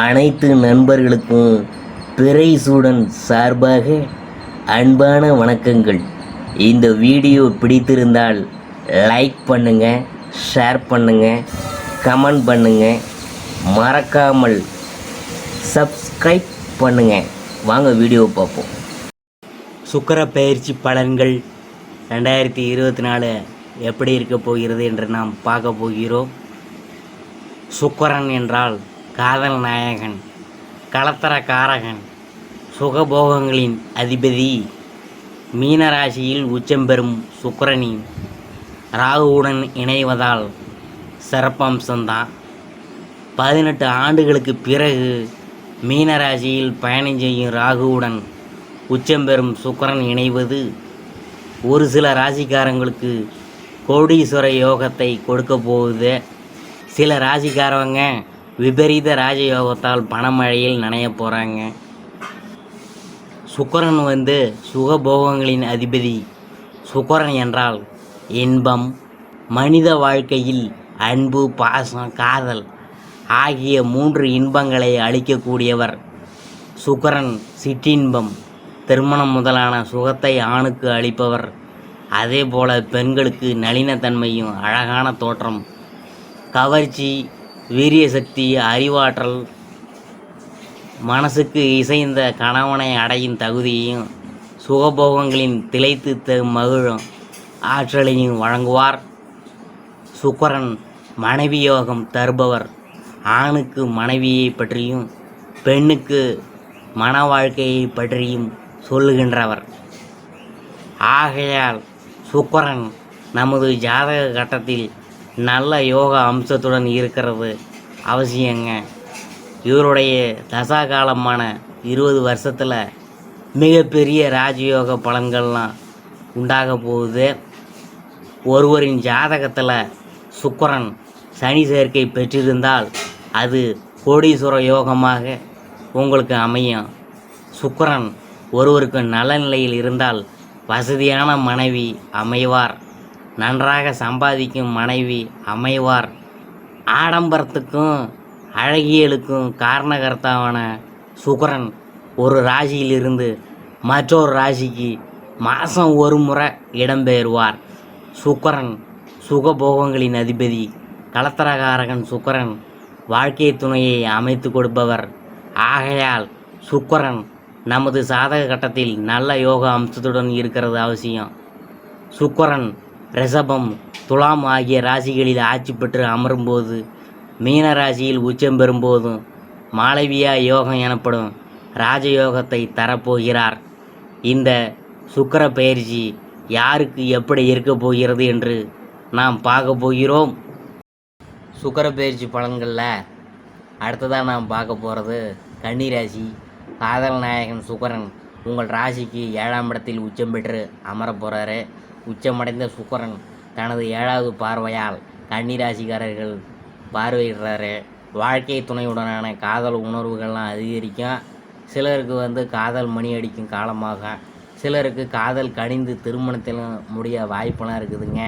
அனைத்து நண்பர்களுக்கும் பிறைசூடன் சார்பாக அன்பான வணக்கங்கள். இந்த வீடியோ பிடித்திருந்தால் லைக் பண்ணுங்கள், ஷேர் பண்ணுங்கள், கமெண்ட் பண்ணுங்கள், மறக்காமல் சப்ஸ்கிரைப் பண்ணுங்கள். வாங்க வீடியோ பார்ப்போம். சுக்கிர பெயர்ச்சி பலன்கள் 2024 எப்படி இருக்க போகிறது என்று நாம் பார்க்க போகிறோம். சுக்கிரன் என்றால் காதல் நாயகன், கலத்தர காரகன், சுகபோகங்களின் அதிபதி. மீனராசியில் உச்சம் பெறும் சுக்கிரனின் ராகுவுடன் இணைவதால் சிறப்பம்சம்தான். 18 ஆண்டுகளுக்கு பிறகு மீனராசியில் பயணம் செய்யும் ராகுவுடன் உச்சம் பெறும் சுக்கிரன் இணைவது ஒரு சில ராசிக்காரங்களுக்கு கோடீஸ்வர யோகத்தை கொடுக்க போகுது. சில ராசிக்காரவங்க விபரீத ராஜயோகத்தால் பணமழையில் நனைய போகிறாங்க. சுக்கிரன் சுகபோகங்களின் அதிபதி. சுக்கிரன் என்றால் இன்பம், மனித வாழ்க்கையில் அன்பு, பாசம், காதல் ஆகிய 3 இன்பங்களை அளிக்கக்கூடியவர். சுக்கிரன் சிற்றின்பம், திருமணம் முதலான சுகத்தை ஆணுக்கு அளிப்பவர். அதே போல பெண்களுக்கு நளினத்தன்மையும் அழகான தோற்றம், கவர்ச்சி, வீரிய சக்தி, அறிவாற்றல், மனசுக்கு இசைந்த கணவனை அடையும் தகுதியையும் சுகபோகங்களின் திளைத்து மகிழும் ஆற்றலையும் வழங்குவார். சுக்கிரன் மனைவி யோகம் தருபவர். ஆணுக்கு மனைவியை பற்றியும் பெண்ணுக்கு மன வாழ்க்கையை பற்றியும் சொல்லுகின்றவர். ஆகையால் சுக்கிரன் நமது ஜாதக கட்டத்தில் நல்ல யோக அம்சத்துடன் இருக்கிறது அவசியங்க. இவருடைய தசா காலமான 20 வருஷத்தில் மிகப்பெரிய ராஜயோக பலன்கள்லாம் உண்டாக போகுது. ஒருவரின் ஜாதகத்தில் சுக்கிரன் சனி சேர்க்கை பெற்றிருந்தால் அது கோடீஸ்வர யோகமாக உங்களுக்கு அமையும். சுக்கிரன் ஒருவருக்கு நல்ல நிலையில் இருந்தால் வசதியான மனைவி அமைவார், நன்றாக சம்பாதிக்கும் மனைவி அமைவார். ஆடம்பரத்துக்கும் அழகியலுக்கும் காரணகர்த்தாவான சுக்கிரன் ஒரு ராசியிலிருந்து மற்றொரு ராசிக்கு மாதம் ஒரு முறை இடம்பெயர்வார். சுக்கிரன் சுகபோகங்களின் அதிபதி. கலத்தரகாரகன் சுக்கிரன் வாழ்க்கை துணையை அமைத்து கொடுப்பவர். ஆகையால் சுக்கிரன் நமது சாதக கட்டத்தில் நல்ல யோக அம்சத்துடன் இருக்கிறது அவசியம். சுக்கிரன் ரிஷபம், துலாம் ஆகிய ராசிகளில் ஆட்சி பெற்று அமரும்போது, மீன ராசியில் உச்சம் பெறும்போதும் மாளவியா யோகம் எனப்படும் ராஜயோகத்தை தரப்போகிறார். இந்த சுக்கிர பெயர்ச்சி யாருக்கு எப்படி இருக்க போகிறது என்று நாம் பார்க்க போகிறோம். சுக்கிர பெயர்ச்சி பலன்களில் அடுத்ததாக நாம் பார்க்க போகிறது கன்னி ராசி. காதல் நாயகன் சுக்கிரன் உங்கள் ராசிக்கு 7ஆம் இடத்தில் உச்சம் பெற்று அமர போகிறாரு. உச்சமடைந்த சுக்கிரன் தனது 7வது பார்வையால் கன்னி ராசிக்காரர்கள் பார்வையிடுறாரு. வாழ்க்கை துணையுடனான காதல் உணர்வுகள்லாம் அதிகரிக்கும். சிலருக்கு காதல் மணி அடிக்கும் காலமாக, சிலருக்கு காதல் கனிந்து திருமணத்திலும் முடிய வாய்ப்பெல்லாம் இருக்குதுங்க.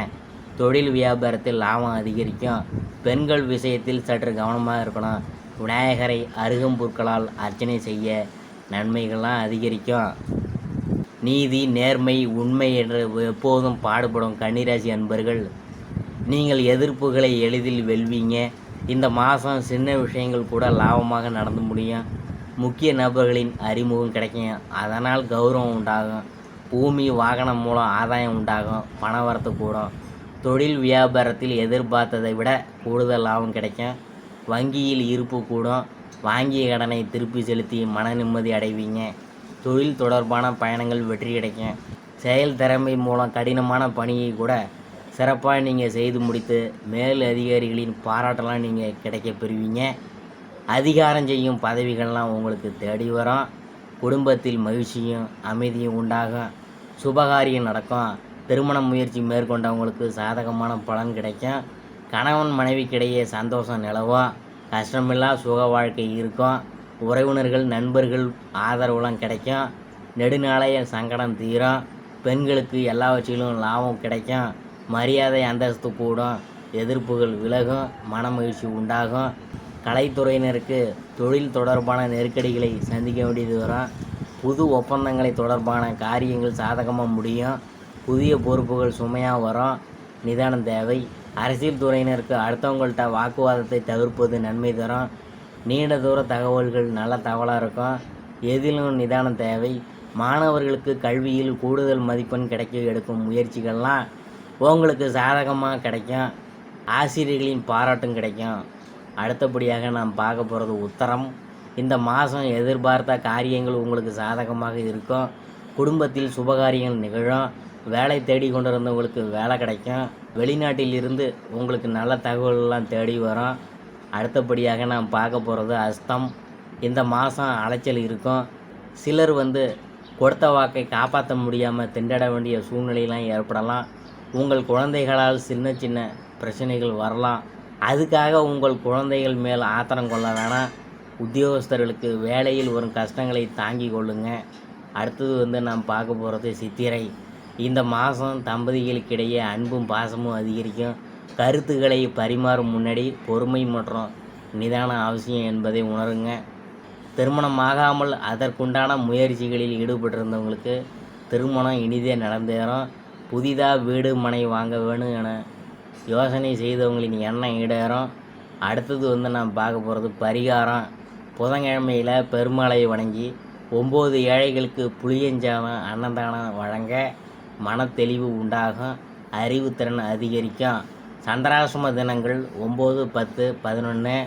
தொழில் வியாபாரத்தில் லாபம் அதிகரிக்கும். பெண்கள் விஷயத்தில் சற்று கவனமாக இருக்கணும். விநாயகரை அருகம்புற்களால் அர்ச்சனை செய்ய நன்மைகள்லாம் அதிகரிக்கும். நீதி, நேர்மை, உண்மை என்று எப்போதும் பாடுபடும் கன்னிராசி அன்பர்கள் நீங்கள் எதிர்ப்புகளை எளிதில் வெல்வீங்க. இந்த மாதம் சின்ன விஷயங்கள் கூட லாபமாக நடந்து முடியும். முக்கிய நபர்களின் அறிமுகம் கிடைக்கும், அதனால் கௌரவம் உண்டாகும். பூமி, வாகனம் மூலம் ஆதாயம் உண்டாகும், பணவரத்து கூடும். தொழில் வியாபாரத்தில் எதிர்பார்த்ததை விட கூடுதல் லாபம் கிடைக்கும். வங்கியில் இருப்பு கூடும். வாங்கிய கடனை திருப்பி செலுத்தி மன நிம்மதி அடைவீங்க. தொழில் தொடர்பான பயணங்கள் வெற்றி கிடைக்கும். செயல் திறமை மூலம் கடினமான பணியை கூட சிறப்பாக நீங்கள் செய்து முடித்து மேல் அதிகாரிகளின் பாராட்டெல்லாம் நீங்கள் கிடைக்க பெறுவீங்க. அதிகாரம் செய்யும் பதவிகள்லாம் உங்களுக்கு தேடி வரும். குடும்பத்தில் மகிழ்ச்சியும் அமைதியும் உண்டாகும். சுபகாரியம் நடக்கும். திருமண முயற்சி மேற்கொண்டவங்களுக்கு சாதகமான பலன் கிடைக்கும். கணவன் மனைவிக்கிடையே சந்தோஷம் நிலவும். கஷ்டமில்லா சுக வாழ்க்கை இருக்கும். உறவினர்கள், நண்பர்கள் ஆதரவுலாம் கிடைக்கும். நெடுநாளைய சங்கடம் தீரும். பெண்களுக்கு எல்லாவற்றிலும் லாபம் கிடைக்கும். மரியாதை அந்தஸ்து கூடும். எதிர்ப்புகள் விலகும். மன மகிழ்ச்சி உண்டாகும். கலைத்துறையினருக்கு தொழில் தொடர்பான நெருக்கடிகளை சந்திக்க வேண்டியது வரும். புது ஒப்பந்தங்களை தொடர்பான காரியங்கள் சாதகமாக முடியும். புதிய பொறுப்புகள் சுமையாக வரும். நிதானம் தேவை. அரசியல் துறையினருக்கு அடுத்தவங்கள்ட்ட வாக்குவாதத்தை தவிர்ப்பது நன்மை தரும். நீண்ட தூர தகவல்கள் நல்ல தகவலாக இருக்கும். எதிலும் நிதானம் தேவை. மாணவர்களுக்கு கல்வியில் கூடுதல் மதிப்பெண் கிடைக்க எடுக்கும் முயற்சிகள்லாம் உங்களுக்கு சாதகமாக கிடைக்கும். ஆசிரியர்களின் பாராட்டும் கிடைக்கும். அடுத்தபடியாக நாம் பார்க்க போகிறது உத்தரம். இந்த மாதம் எதிர்பார்த்த காரியங்கள் உங்களுக்கு சாதகமாக இருக்கும். குடும்பத்தில் சுபகாரியங்கள் நிகழும். வேலை தேடி கொண்டிருந்தவங்களுக்கு வேலை கிடைக்கும். வெளிநாட்டில் இருந்து உங்களுக்கு நல்ல தகவல்கள்லாம் தேடி வரும். அடுத்தபடியாக நாம் பார்க்க போகிறது அஸ்தம். இந்த மாதம் அலைச்சல் இருக்கும். சிலர் கொடுத்த வாக்கை காப்பாற்ற முடியாமல் திண்டாட வேண்டிய சூழ்நிலையெல்லாம் ஏற்படலாம். உங்கள் குழந்தைகளால் சின்ன சின்ன பிரச்சனைகள் வரலாம். அதுக்காக உங்கள் குழந்தைகள் மேல் ஆத்திரம் கொள்ள வேணாம். உத்தியோகஸ்தர்களுக்கு வேலையில் வரும் கஷ்டங்களை தாங்கி கொள்ளுங்க. அடுத்தது நாம் பார்க்க போகிறது சித்திரை. இந்த மாதம் தம்பதிகளுக்கிடையே அன்பும் பாசமும் அதிகரிக்கும். கருத்துக்களை பரிமாறும் முன்னாடி பொறுமை மற்றும் நிதானம் அவசியம் என்பதை உணருங்க. திருமணமாகாமல் அதற்குண்டான முயற்சிகளில் ஈடுபட்டிருந்தவங்களுக்கு திருமணம் இனிதே நடந்தேறும். புதிதாக வீடு மனை வாங்க வேணும் என யோசனை செய்தவங்களின் எண்ணம் ஈடேறும். அடுத்தது நாம் பார்க்க போகிறது பரிகாரம். புதன்கிழமையில் பெருமாளை வணங்கி 9 ஏழைகளுக்கு புளியஞ்சாதம் அன்னதானம் வழங்க மனத்தெளிவு உண்டாகும். அறிவுத்திறன் அதிகரிக்கும். சந்திராசிரம தினங்கள் 9, 10, 11.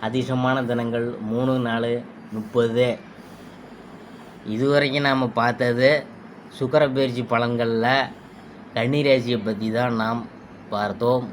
அதிர்ஷ்டமான தினங்கள் 3, 4, 30. இதுவரைக்கும் நாம் பார்த்தது சுக்கிர பெயர்ச்சி பலன்களில் கன்னி ராசியை பற்றி தான் நாம் பார்த்தோம்.